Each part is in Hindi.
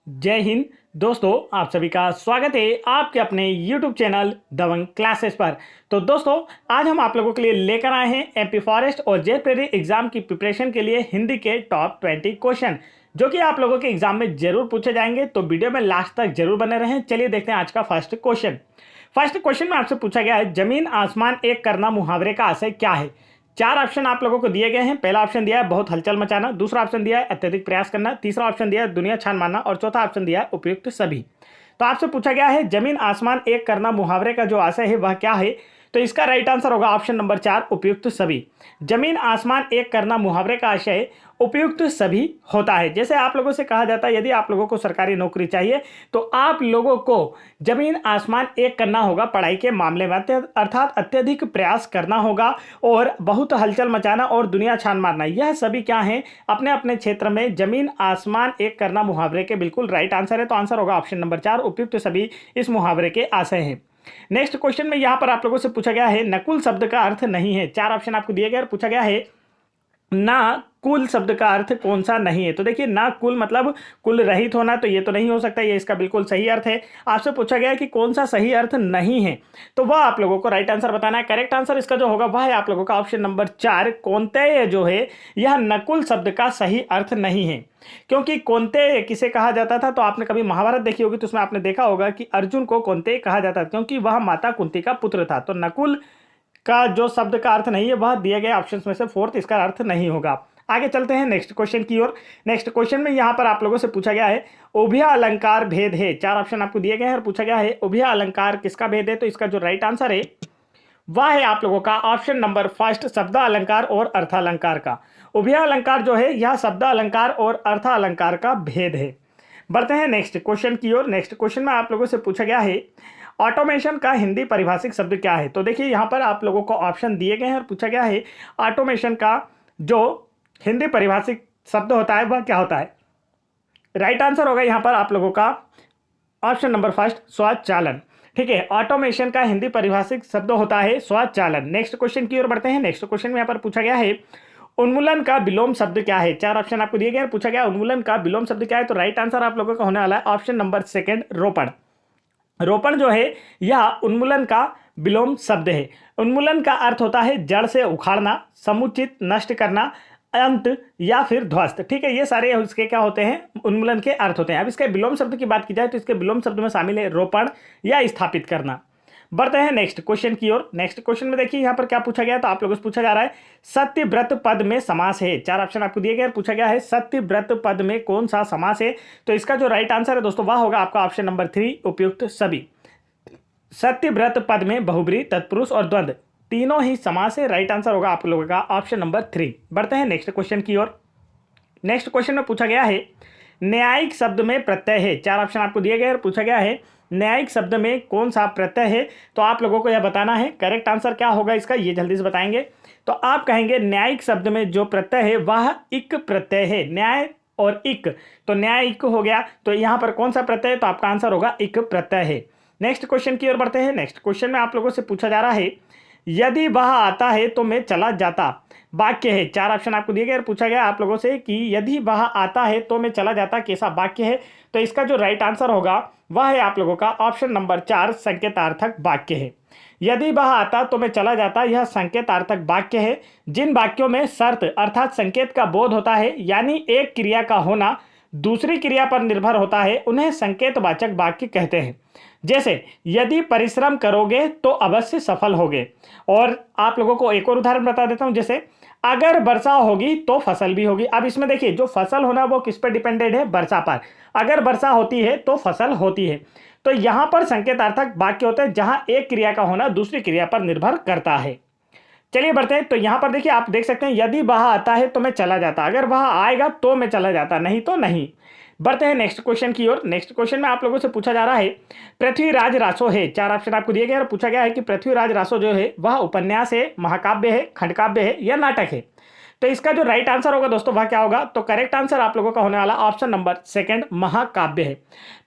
जय हिंद दोस्तों, आप सभी का स्वागत है आपके अपने YouTube चैनल दबंग क्लासेस पर। तो दोस्तों, आज हम आप लोगों के लिए लेकर आए हैं एमपी फॉरेस्ट और जेल प्रेरी एग्जाम की प्रिपरेशन के लिए हिंदी के टॉप 20 क्वेश्चन जो कि आप लोगों के एग्जाम में जरूर पूछे जाएंगे। तो वीडियो में लास्ट तक जरूर बने रहें। चलिए देखते हैं आज का फर्स्ट क्वेश्चन। फर्स्ट क्वेश्चन में आपसे पूछा गया है, जमीन आसमान एक करना मुहावरे का आशय क्या है। चार ऑप्शन आप लोगों को दिए गए हैं। पहला ऑप्शन दिया है बहुत हलचल मचाना, दूसरा ऑप्शन दिया है अत्यधिक प्रयास करना, तीसरा ऑप्शन दिया है दुनिया छान मारना और चौथा ऑप्शन दिया है उपयुक्त सभी। तो आपसे पूछा गया है जमीन आसमान एक करना मुहावरे का जो आशय है वह क्या है। तो इसका राइट आंसर होगा ऑप्शन नंबर 4, उपयुक्त सभी। जमीन आसमान एक करना मुहावरे का आशय उपयुक्त सभी होता है। जैसे आप लोगों से कहा जाता है यदि आप लोगों को सरकारी नौकरी चाहिए तो आप लोगों को जमीन आसमान एक करना होगा पढ़ाई के मामले में, अर्थात अत्यधिक प्रयास करना होगा और बहुत हलचल मचाना और दुनिया छान मारना। यह सभी क्या है, अपने अपने क्षेत्र में जमीन आसमान एक करना मुहावरे के बिल्कुल राइट आंसर है। तो आंसर होगा ऑप्शन नंबर 4, उपयुक्त सभी इस मुहावरे के आशय हैं। नेक्स्ट क्वेश्चन में यहां पर आप लोगों से पूछा गया है नकुल शब्द का अर्थ नहीं है। चार ऑप्शन आपको दिए गए और पूछा गया है ना कुल शब्द का अर्थ कौन सा नहीं है। तो देखिए, ना कुल मतलब कुल रहित होना, तो ये तो नहीं हो सकता, ये इसका बिल्कुल सही अर्थ है। आपसे पूछा गया है कि कौन सा सही अर्थ नहीं है, तो वह आप लोगों को राइट आंसर बताना है। करेक्ट आंसर इसका जो होगा वह है आप लोगों का ऑप्शन नंबर 4, कौन्तेय जो है यह नकुल शब्द का सही अर्थ नहीं है। क्योंकि कौन्तेय किसे कहा जाता था, तो आपने कभी महाभारत देखी होगी तो उसमें आपने देखा होगा कि अर्जुन को कौन्तेय कहा जाता था क्योंकि वह माता कुंती का पुत्र था। तो नकुल का जो शब्द का अर्थ नहीं है वह दिए गए ऑप्शन में से फोर्थ इसका अर्थ नहीं होगा। आगे चलते हैं नेक्स्ट क्वेश्चन की ओर। नेक्स्ट क्वेश्चन में यहां पर आप लोगों से पूछा गया है उभय अलंकार भेद है। चार ऑप्शन आपको दिए गए हैं और पूछा गया है उभय अलंकार किसका भेद है। तो इसका जो राइट आंसर है वह है आप लोगों का ऑप्शन नंबर फर्स्ट, शब्द अलंकार और अर्थालंकार का। उभय अलंकार जो है यह शब्द अलंकार और अर्थालंकार का भेद है। बढ़ते हैं नेक्स्ट क्वेश्चन की ओर। नेक्स्ट क्वेश्चन में आप लोगों से पूछा गया है ऑटोमेशन का हिंदी परिभाषिक शब्द क्या है। तो देखिए, यहां पर आप लोगों को ऑप्शन दिए गए हैं और पूछा गया है ऑटोमेशन का जो हिंदी परिभाषिक शब्द होता है वह क्या होता है। राइट आंसर होगा यहां पर आप लोगों का ऑप्शन नंबर फर्स्ट, स्वचालन। ठीक है, ऑटोमेशन का हिंदी परिभाषिक शब्द होता है स्वचालन। नेक्स्ट क्वेश्चन की ओर बढ़ते हैं। नेक्स्ट क्वेश्चन में यहां पर पूछा गया है उन्मूलन का विलोम शब्द क्या है। चार ऑप्शन आपको दिए गए हैं, पूछा गया उन्मूलन का विलोम शब्द क्या है। तो राइट आंसर आप लोगों का होने वाला है ऑप्शन नंबर सेकंड, रोपण। रोपण जो है यह उन्मूलन का विलोम शब्द है। उन्मूलन का अर्थ होता है जड़ से उखाड़ना, समुचित नष्ट करना, अंत या फिर ध्वस्त। ठीक है, ये सारे इसके क्या होते हैं, उन्मूलन के अर्थ होते हैं। अब इसके विलोम शब्द की बात की जाए तो इसके विलोम शब्द में शामिल है रोपण या स्थापित करना। बढ़ते हैं नेक्स्ट क्वेश्चन की ओर। नेक्स्ट क्वेश्चन में देखिए यहाँ पर क्या पूछा गया है, तो आप लोगों से पूछा जा रहा है सत्यव्रत पद में समास है। चार ऑप्शन आपको दिए गए और पूछा गया है सत्यव्रत पद में कौन सा समास है। तो इसका जो राइट आंसर है दोस्तों वह होगा आपका ऑप्शन नंबर 3, उपयुक्त सभी। सत्यव्रत पद में बहुब्री, तत्पुरुष और द्वंद्व तीनों ही समास है। राइट आंसर होगा आप लोगों का ऑप्शन नंबर 3। बढ़ते हैं नेक्स्ट क्वेश्चन की ओर। नेक्स्ट क्वेश्चन में पूछा गया है न्यायिक शब्द में प्रत्यय है। चार ऑप्शन आपको दिए गए और पूछा गया है न्यायिक शब्द में कौन सा प्रत्यय है। तो आप लोगों को यह बताना है करेक्ट आंसर क्या होगा इसका, ये जल्दी से बताएंगे। तो आप कहेंगे न्यायिक शब्द में जो प्रत्यय है वह इक प्रत्यय है। न्याय और इक, तो न्याय इक हो गया, तो यहाँ पर कौन सा प्रत्यय है, तो आपका आंसर होगा इक प्रत्यय है। नेक्स्ट क्वेश्चन की ओर बढ़ते हैं। नेक्स्ट क्वेश्चन में आप लोगों से पूछा जा रहा है यदि वह आता है तो मैं चला जाता वाक्य है। चार ऑप्शन आपको दिए गए और पूछा गया आप लोगों से कि यदि वह आता है तो मैं चला जाता कैसा वाक्य है। तो इसका जो राइट आंसर होगा वह है आप लोगों का ऑप्शन नंबर 4, संकेतार्थक वाक्य है। यदि वह आता तो मैं चला जाता यह संकेतार्थक वाक्य है। जिन वाक्यों में शर्त अर्थात संकेत का बोध होता है, यानी एक क्रिया का होना दूसरी क्रिया पर निर्भर होता है, उन्हें संकेतवाचक वाक्य कहते हैं। जैसे यदि परिश्रम करोगे तो अवश्य सफल होगे। और आप लोगों को एक और उदाहरण बता देता हूं, जैसे अगर वर्षा होगी तो फसल भी होगी। अब इसमें देखिए जो फसल होना वो किस पर डिपेंडेंट है, वर्षा पर। अगर वर्षा होती है तो फसल होती है। तो यहां पर संकेतार्थक वाक्य होते हैं जहां एक क्रिया का होना दूसरी क्रिया पर निर्भर करता है। चलिए बढ़ते हैं। तो यहां पर देखिए आप देख सकते हैं यदि वह आता है तो मैं चला जाता, अगर वह आएगा तो मैं चला जाता, नहीं तो नहीं। बढ़ते हैं नेक्स्ट क्वेश्चन की ओर। नेक्स्ट क्वेश्चन में आप लोगों से पूछा जा रहा है पृथ्वीराज रासो है। चार ऑप्शन आपको दिए गए और पूछा गया है कि पृथ्वीराज रासो जो है वह उपन्यास है, महाकाव्य है, खंडकाव्य है या नाटक है। तो इसका जो राइट आंसर होगा दोस्तों वह क्या होगा, तो करेक्ट आंसर आप लोगों का होने वाला ऑप्शन नंबर सेकंड, महाकाव्य है।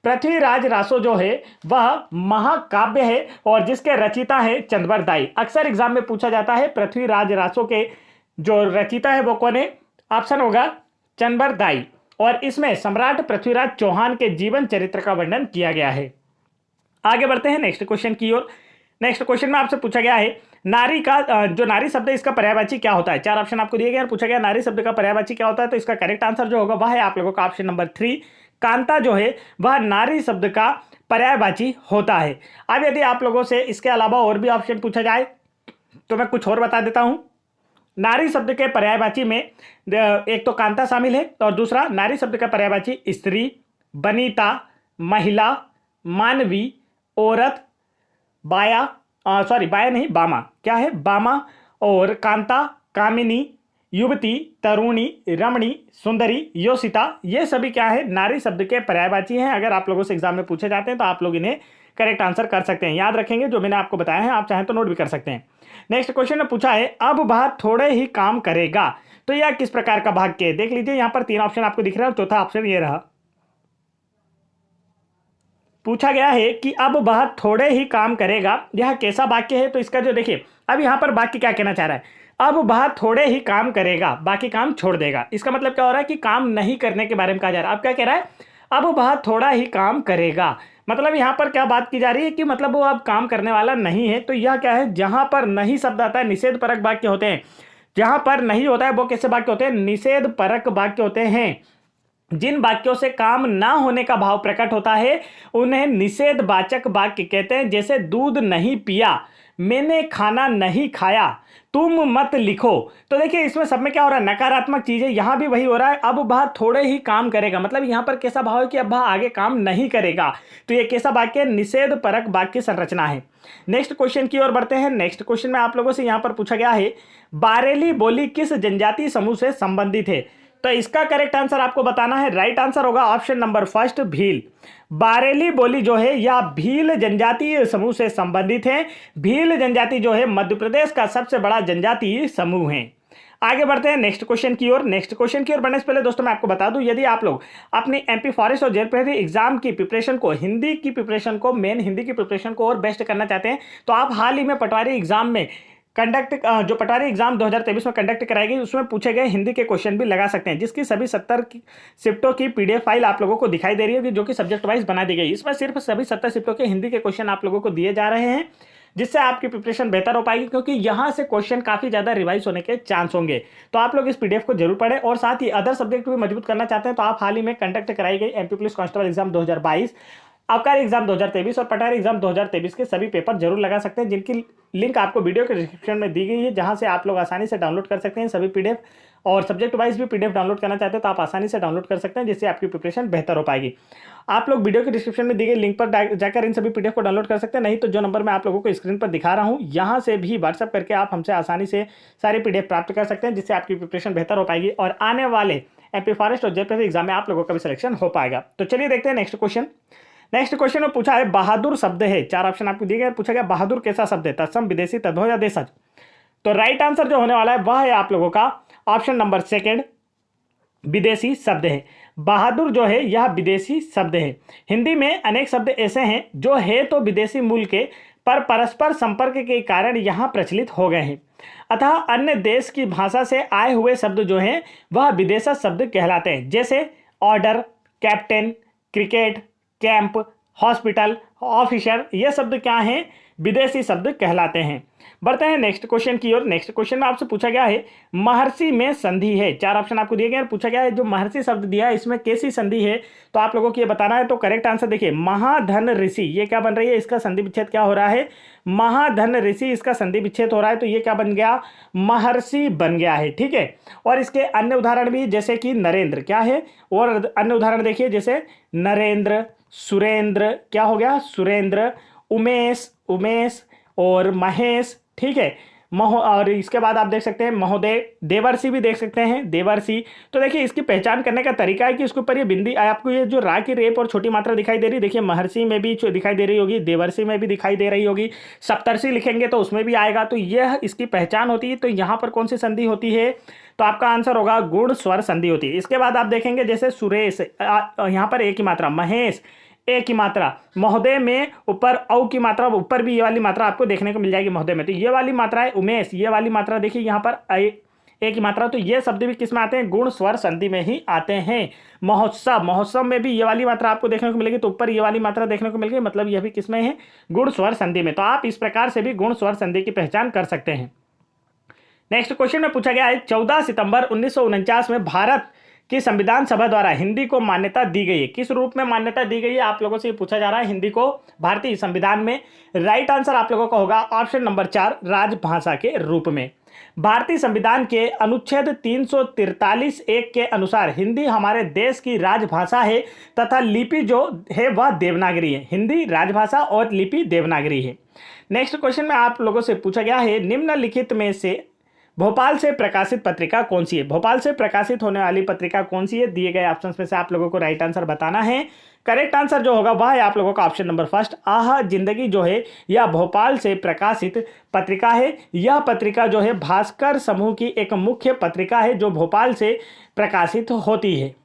पृथ्वीराज रासो जो है वह महाकाव्य है और जिसके रचिता है चंद्रवर दाई। अक्सर एग्जाम में पूछा जाता है पृथ्वीराज रासो के जो रचिता है वो कौन है, ऑप्शन होगा चंद्रवर दाई। और इसमें सम्राट पृथ्वीराज चौहान के जीवन चरित्र का वर्णन किया गया है। आगे बढ़ते हैं नेक्स्ट क्वेश्चन की ओर। नेक्स्ट क्वेश्चन में आपसे पूछा गया है नारी का जो नारी शब्द है इसका पर्यायवाची क्या होता है। चार ऑप्शन आपको दिए गए हैं, पूछा गया नारी शब्द का पर्यायवाची क्या होता है। तो इसका करेक्ट आंसर जो होगा वह है आप लोगों का ऑप्शन नंबर 3, कांता जो है वह नारी शब्द का पर्यायवाची होता है। अब यदि आप लोगों से इसके अलावा और भी ऑप्शन पूछा जाए तो मैं कुछ और बता देता हूं। नारी शब्द के पर्यायवाची में एक तो कांता शामिल है और दूसरा नारी शब्द का पर्यायवाची स्त्री, बनीता, महिला, मानवी, औरत, बाया, बाया नहीं बामा, क्या है बामा, और कांता, कामिनी, युवती, तरुणी, रमणी, सुंदरी, योषिता, ये सभी क्या है नारी शब्द के पर्यायवाची हैं। अगर आप लोगों से एग्जाम में पूछे जाते हैं तो आप लोग इन्हें करेक्ट आंसर कर सकते हैं, याद रखेंगे जो मैंने आपको बताया है, आप चाहें तो नोट भी कर सकते हैं। नेक्स्ट क्वेश्चन में पूछा है अब वह थोड़े ही काम करेगा, तो यह किस प्रकार का वाक्य है। देख लीजिए यहाँ पर 3 ऑप्शन आपको दिख रहा है और चौथा ऑप्शन ये रहा। पूछा गया है कि अब वह थोड़े ही काम करेगा, यह कैसा वाक्य है। तो इसका जो देखिए अब यहाँ पर वाक्य क्या कहना चाह रहा है, अब वह थोड़े ही काम करेगा बाकी काम छोड़ देगा। इसका मतलब क्या हो रहा है कि काम नहीं करने के बारे में कहा जा रहा है। अब क्या कह रहा है, अब वह थोड़ा ही काम करेगा, मतलब यहाँ पर क्या बात की जा रही है कि मतलब वो अब काम करने वाला नहीं है। तो यह क्या है, जहां पर नहीं शब्द आता है निषेध परक वाक्य होते हैं, जहां पर नहीं होता है वो कैसे वाक्य होते हैं, निषेध परक वाक्य होते हैं। जिन वाक्यों से काम ना होने का भाव प्रकट होता है उन्हें निषेधवाचक वाक्य कहते हैं। जैसे दूध नहीं पिया, मैंने खाना नहीं खाया, तुम मत लिखो। तो देखिए इसमें सब में क्या हो रहा है, नकारात्मक चीजें, यहां भी वही हो रहा है। अब वह थोड़े ही काम करेगा, मतलब यहां पर कैसा भाव है कि अब वह आगे काम नहीं करेगा। तो ये कैसा वाक्य, निषेध परक वाक्य संरचना है। नेक्स्ट क्वेश्चन की ओर बढ़ते हैं। नेक्स्ट क्वेश्चन में आप लोगों से यहां पर पूछा गया है बारेली बोली किस जनजातीय समूह से संबंधित है। तो इसका करेक्ट आंसर आपको बताना है। राइट आंसर होगा ऑप्शन नंबर 1 भील। बारेली बोली जो है यह भील जनजातीय समूह से संबंधित है। भील जनजाति जो है मध्य प्रदेश का सबसे बड़ा जनजातीय समूह है। आगे बढ़ते हैं नेक्स्ट क्वेश्चन की ओर। नेक्स्ट क्वेश्चन की ओर बढ़ने से पहले दोस्तों मैं आपको बता दूं, यदि आप लोग अपनी एमपी फॉरेस्ट और जेल प्रहरी एग्जाम की प्रिपरेशन को, हिंदी की प्रिपरेशन को, मेन हिंदी की प्रिपरेशन को और बेस्ट करना चाहते हैं तो आप हाल ही में पटवारी एग्जाम में जो पटवारी एग्जाम 2023 में कंडक्ट कराई गई उसमें पूछे गए हिंदी के क्वेश्चन भी लगा सकते हैं, जिसकी सभी 70 शिफ्टों की पीडीएफ फाइल आप लोगों को दिखाई दे रही होगी, जो कि सब्जेक्ट वाइज बना दी गई। इसमें सिर्फ सभी 70 शिफ्टों के हिंदी के क्वेश्चन आप लोगों को दिए जा रहे हैं, जिससे आपकी प्रिपरेशन बेहतर हो पाएगी, क्योंकि यहाँ से क्वेश्चन काफी ज्यादा रिवाइज होने के चांस होंगे। तो आप लोग इस पीडीएफ को जरूर पढ़ें, और साथ ही अदर सब्जेक्ट भी मजबूत करना चाहते हैं तो आप हाल ही में कंडक्ट कराई गई एमपी पुलिस कांस्टेबल एग्जाम 2022, आबकारी एग्जाम 2023 और पटवारी एग्जाम 2023 के सभी पेपर जरूर लगा सकते हैं, जिनकी लिंक आपको वीडियो के डिस्क्रिप्शन में दी गई है, जहां से आप लोग आसानी से डाउनलोड कर सकते हैं सभी पीडीएफ। और सब्जेक्ट वाइज भी पीडीएफ डाउनलोड करना चाहते हैं तो आप आसानी से डाउनलोड कर सकते हैं, जिससे आपकी प्रिपरेशन बेहतर हो पाएगी। आप लोग वीडियो के डिस्क्रिप्शन में दी गई लिंक पर जाकर इन सभी पीडीएफ को डाउनलोड कर सकते हैं, नहीं तो जो नंबर मैं आप लोगों को स्क्रीन पर दिखा रहा हूँ यहाँ से भी व्हाट्सअप करके आप हमसे आसानी से सारी पीडीएफ प्राप्त कर सकते हैं, जिससे आपकी प्रिपरेशन बेहतर हो पाएगी और आने वाले एमपी फॉरेस्ट और जेल प्रहरी एग्जाम में आप लोगों का भी सिलेक्शन हो पाएगा। तो चलिए देखते हैं नेक्स्ट क्वेश्चन। नेक्स्ट क्वेश्चन में पूछा है बहादुर शब्द है, 4 ऑप्शन आपको दिए गए, पूछा गया बहादुर कैसा शब्द है, तत्सम, विदेशी, तद्भव या देशज। तो राइट आंसर जो होने वाला है वह है आप लोगों का ऑप्शन नंबर 2 विदेशी शब्द है। बहादुर जो है यह विदेशी शब्द है। हिंदी में अनेक शब्द ऐसे हैं जो है तो विदेशी मूल के, पर परस्पर संपर्क के कारण यहाँ प्रचलित हो गए हैं, अतः अन्य देश की भाषा से आए हुए शब्द जो हैं वह विदेशी शब्द कहलाते हैं। जैसे order, captain, cricket, camp, hospital, officer, ये शब्द क्या हैं, विदेशी शब्द कहलाते हैं। बढ़ते हैं नेक्स्ट क्वेश्चन की ओर। नेक्स्ट क्वेश्चन में आपसे पूछा गया है महर्षि में संधि है, 4 ऑप्शन आपको दिए गए हैं, पूछा गया है जो महर्षि शब्द दिया है इसमें कैसी संधि है, तो आप लोगों को ये बताना है। तो करेक्ट आंसर देखिए महाधन ऋषि, ये क्या बन रही है, इसका संधि विच्छेद क्या हो रहा है, महाधन ऋषि, इसका संधि विच्छेद हो रहा है, तो ये क्या बन गया, महर्षि बन गया है। ठीक है, और इसके अन्य उदाहरण भी जैसे कि नरेंद्र क्या है, और अन्य उदाहरण देखिए जैसे नरेंद्र, सुरेंद्र, क्या हो गया सुरेंद्र, उमेश, उमेश और महेश। ठीक है, और इसके बाद आप देख सकते हैं महोदय, देवर्षि भी देख सकते हैं, देवर्षि। तो देखिए इसकी पहचान करने का तरीका है कि इसके ऊपर ये बिंदी, आपको ये जो रा की रेप और छोटी मात्रा दिखाई दे रही, देखिए महर्षि में भी दिखाई दे रही होगी, देवर्षि में भी दिखाई दे रही होगी, सप्तर्षि लिखेंगे तो उसमें भी आएगा, तो यह इसकी पहचान होती है। तो यहाँ पर कौन सी संधि होती है, तो आपका आंसर होगा गुण स्वर संधि होती है। इसके बाद आप देखेंगे जैसे सुरेश, यहाँ पर एक ही मात्रा, महेश ए की मात्रा, महोदय में ऊपर औ की मात्रा, ऊपर भी ये वाली मात्रा आपको देखने को मिल जाएगी महोदय में, तो ये वाली मात्रा है उमेश, ये वाली मात्रा देखिए यहाँ पर एक ही मात्रा। तो ये शब्द भी किस में आते हैं, गुण स्वर संधि में ही आते हैं। महोत्सव, महोत्सव में भी ये वाली मात्रा आपको देखने को मिलेगी, तो ऊपर ये वाली मात्रा देखने को मिल गई, मतलब यह भी किस में है, गुण स्वर संधि में। तो आप इस प्रकार से भी गुण स्वर संधि की पहचान कर सकते हैं। नेक्स्ट क्वेश्चन में पूछा गया है 14 सितंबर 1949 में भारत की संविधान सभा द्वारा हिंदी को मान्यता दी गई है। किस रूप में मान्यता दी गई है, आप लोगों से पूछा जा रहा है, हिंदी को भारतीय संविधान में। राइट आंसर आप लोगों का होगा ऑप्शन नंबर 4, राजभाषा के रूप में। भारतीय संविधान के अनुच्छेद 343(1) के अनुसार हिंदी हमारे देश की राजभाषा है तथा लिपि जो है वह देवनागरी है। हिंदी राजभाषा और लिपि देवनागरी है। नेक्स्ट क्वेश्चन में आप लोगों से पूछा गया है, निम्नलिखित में से भोपाल से प्रकाशित पत्रिका कौन सी है। भोपाल से प्रकाशित होने वाली पत्रिका कौन सी है, दिए गए ऑप्शंस में से आप लोगों को राइट आंसर बताना है। करेक्ट आंसर जो होगा वह है आप लोगों का ऑप्शन नंबर फर्स्ट, आह जिंदगी जो है यह भोपाल से प्रकाशित पत्रिका है। यह पत्रिका जो है भास्कर समूह की एक मुख्य पत्रिका है जो भोपाल से प्रकाशित होती है।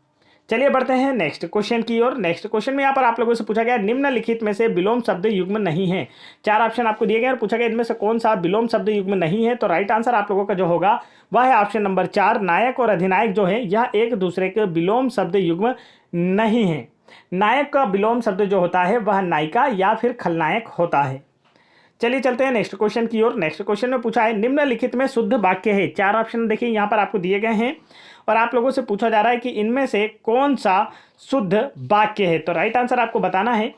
चलिए बढ़ते हैं नेक्स्ट क्वेश्चन की ओर। नेक्स्ट क्वेश्चन में यहाँ पर आप लोगों से पूछा गया, निम्नलिखित में से विलोम शब्द युग्म नहीं है। 4 ऑप्शन आपको दिए गए और पूछा गया इनमें से कौन सा विलोम शब्द युग्म नहीं है। तो राइट आंसर आप लोगों का जो होगा वह है ऑप्शन नंबर 4, नायक और अधिनायक जो है यह एक दूसरे के विलोम शब्द युग्म नहीं है। नायक का विलोम शब्द जो होता है वह नायिका या फिर खलनायक होता है। चलिए चलते हैं नेक्स्ट क्वेश्चन की ओर। नेक्स्ट क्वेश्चन में पूछा है, निम्नलिखित में शुद्ध वाक्य है। 4 ऑप्शन देखिए यहाँ पर आपको दिए गए हैं और आप लोगों से पूछा जा रहा है कि इनमें से कौन सा शुद्ध वाक्य है। तो राइट आंसर आपको बताना है।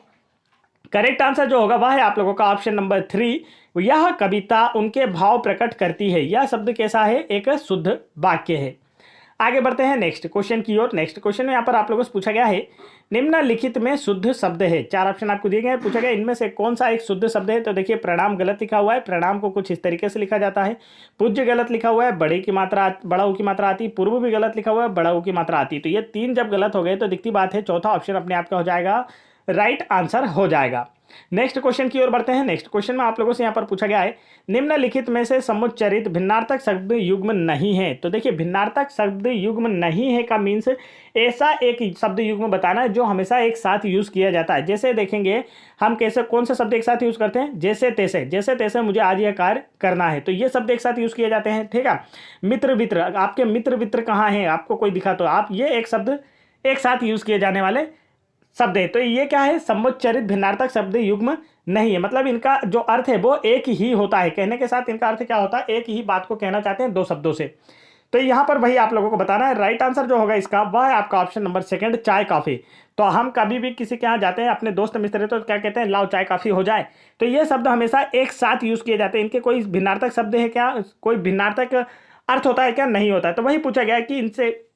करेक्ट आंसर जो होगा वह है आप लोगों का ऑप्शन नंबर 3, यह कविता उनके भाव प्रकट करती है। यह शब्द कैसा है, एक शुद्ध वाक्य है। आगे बढ़ते हैं नेक्स्ट क्वेश्चन की ओर। नेक्स्ट क्वेश्चन में यहाँ पर आप लोगों से पूछा गया है, निम्नलिखित में शुद्ध शब्द है। 4 ऑप्शन आपको दिए गए हैं, पूछा गया इनमें से कौन सा एक शुद्ध शब्द है। तो देखिए प्रणाम गलत लिखा हुआ है, प्रणाम को कुछ इस तरीके से लिखा जाता है। पूज्य गलत लिखा हुआ है, बड़े की मात्रा बड़ा ऊ की मात्रा आती। पूर्व भी गलत लिखा हुआ है, बड़ा ऊ की मात्रा आती। तो ये 3 जब गलत हो गए तो दिखती बात है चौथा ऑप्शन अपने आप का हो जाएगा, राइट आंसर हो जाएगा। नेक्स्ट क्वेश्चन की ओर बढ़ते हैं। नेक्स्ट क्वेश्चन में आप लोगों से यहाँ पर पूछा गया है, निम्नलिखित में से समुच्चरित भिन्नार्थक शब्द युग्म नहीं है। तो देखिए भिन्नार्थक शब्द युग्म नहीं है का मीन्स ऐसा एक शब्द युग्म बताना है जो हमेशा एक साथ यूज किया जाता है। जैसे देखेंगे हम कैसे कौन सा शब्द एक साथ यूज करते हैं, जैसे तैसे, जैसे तैसे मुझे आज यह कार्य करना है, तो ये शब्द एक साथ यूज किए जाते हैं। ठीक है, मित्र वित्र, आपके मित्र वित्र कहाँ हैं, आपको कोई दिखा तो आप, ये एक शब्द एक साथ यूज किए जाने वाले शब्द है। तो ये क्या है, समुच्चरित भिन्नार्थक शब्द युग्म नहीं है। मतलब इनका जो अर्थ है वो एक ही होता है। कहने के साथ इनका अर्थ क्या होता है, एक ही बात को कहना चाहते हैं 2 शब्दों से। तो यहाँ पर वही आप लोगों को बताना है। राइट आंसर जो होगा इसका वह है आपका ऑप्शन नंबर 2, चाय कॉफी। तो हम कभी भी किसी के यहाँ जाते हैं, अपने दोस्त मित्र, तो क्या कहते हैं, लाओ चाय कॉफी हो जाए। तो ये शब्द हमेशा एक साथ यूज किए जाते हैं। इनके कोई भिन्नार्थक शब्द है क्या, कोई भिन्नार्थक अर्थ होता है क्या, नहीं होता है। तो वही पूछा गया है कि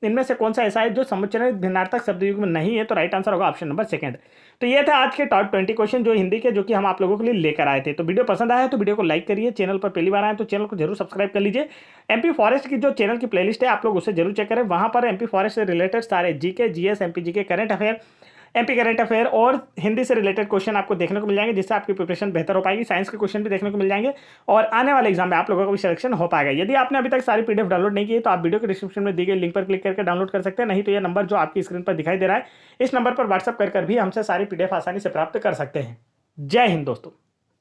इनमें से कौन सा ऐसा है जो समुच्चरित भिन्नार्थक शब्द युग्म नहीं है। तो राइट आंसर होगा ऑप्शन नंबर 2। तो ये था आज के टॉप 20 क्वेश्चन जो हिंदी के, जो कि हम आप लोगों के लिए लेकर आए थे। तो वीडियो पसंद आया तो वीडियो को लाइक करिए, चैनल पर पहली बार आए तो चैनल को जरूर सब्सक्राइब कर लीजिए। एमपी फॉरेस्ट की जो चैनल की प्लेलिस्ट है आप लोग उसे जरूर चेक करें। वहां पर एमपी फॉरेस्ट से रिलेटेड सारे GK, GS, MP GK, current affair, MP current affair और हिंदी से रिलेटेड क्वेश्चन आपको देखने को मिल जाएंगे, जिससे आपकी प्रिपरेशन बेहतर हो पाएगी। साइंस के क्वेश्चन भी देखने को मिल जाएंगे और आने वाले एग्जाम में आप लोगों का भी सिलेक्शन हो पाएगा। यदि आपने अभी तक सारी पीडीएफ डाउनलोड नहीं की है तो आप वीडियो के डिस्क्रिप्शन में दी गई लिंक पर क्लिक करके डाउनलोड कर सकते हैं। नहीं तो यह नंबर जो आपकी स्क्रीन पर दिखाई दे रहा है, इस नंबर पर व्हाट्सअप कर भी हमसे सारी पीडीएफ आसानी से प्राप्त कर सकते हैं। जय हिंद दोस्तों।